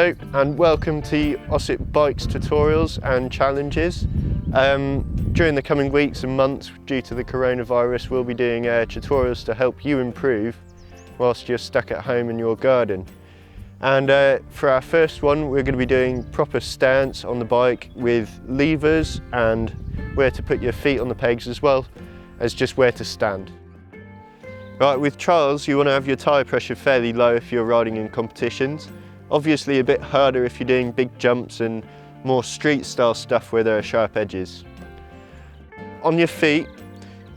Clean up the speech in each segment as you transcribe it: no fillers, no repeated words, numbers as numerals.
Hello and welcome to OSET bikes tutorials and challenges. During the coming weeks and months, due to the coronavirus, we'll be doing tutorials to help you improve whilst you're stuck at home in your garden. And for our first one, we're going to be doing proper stance on the bike with levers and where to put your feet on the pegs, as well as just where to stand. Right, with trials, you want to have your tyre pressure fairly low if you're riding in competitions. Obviously a bit harder if you're doing big jumps and more street style stuff where there are sharp edges. On your feet,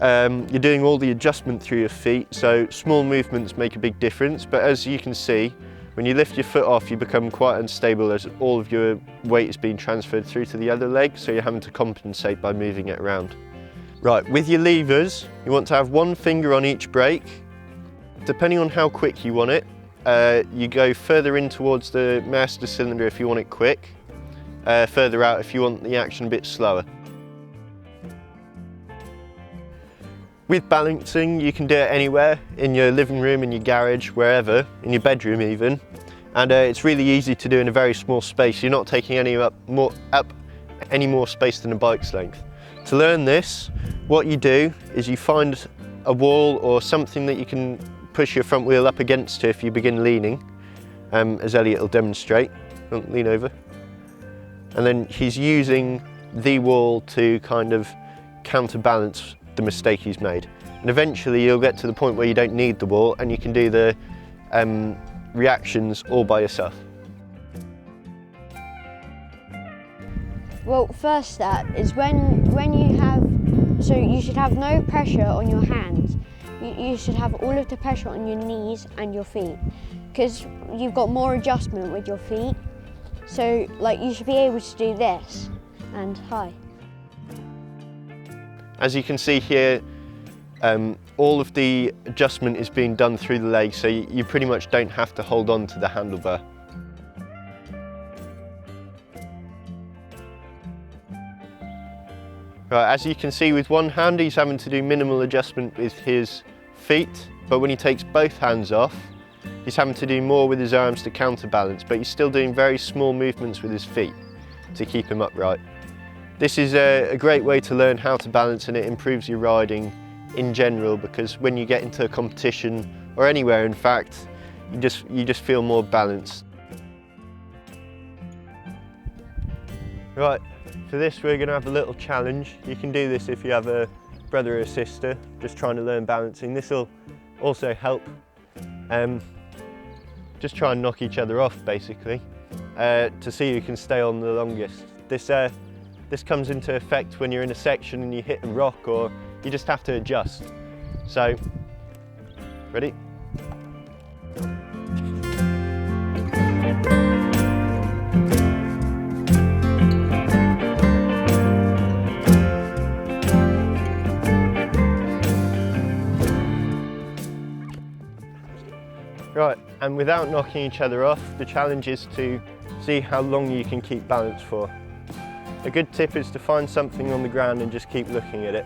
you're doing all the adjustment through your feet, so small movements make a big difference, but as you can see, when you lift your foot off, you become quite unstable as all of your weight is being transferred through to the other leg, so you're having to compensate by moving it around. Right, with your levers, you want to have one finger on each brake. Depending on how quick you want it, you go further in towards the master cylinder if you want it quick, further out if you want the action a bit slower. With balancing, you can do it anywhere, in your living room, in your garage, wherever, in your bedroom even, and it's really easy to do in a very small space. You're not taking any more space than a bike's length. To learn this, what you do is you find a wall or something that you can push your front wheel up against if you begin leaning, as Elliot will demonstrate. Lean over. And then he's using the wall to kind of counterbalance the mistake he's made. And eventually you'll get to the point where you don't need the wall and you can do the reactions all by yourself. Well, first step is when you have, so you should have no pressure on your hands. You should have all of the pressure on your knees and your feet, because you've got more adjustment with your feet. So like you should be able to do this and high. As you can see here, all of the adjustment is being done through the legs, so you pretty much don't have to hold on to the handlebar. Right, as you can see, with one hand he's having to do minimal adjustment with his feet, but when he takes both hands off, he's having to do more with his arms to counterbalance, but he's still doing very small movements with his feet to keep him upright. This is a great way to learn how to balance, and it improves your riding in general, because when you get into a competition, or anywhere in fact, you just feel more balanced. Right, for this we're going to have a little challenge. You can do this if you have a brother or a sister just trying to learn balancing. This will also help. Just try and knock each other off basically, to see who can stay on the longest. This comes into effect when you're in a section and you hit a rock, or you just have to adjust. So, ready? Right, and without knocking each other off, the challenge is to see how long you can keep balance for. A good tip is to find something on the ground and just keep looking at it.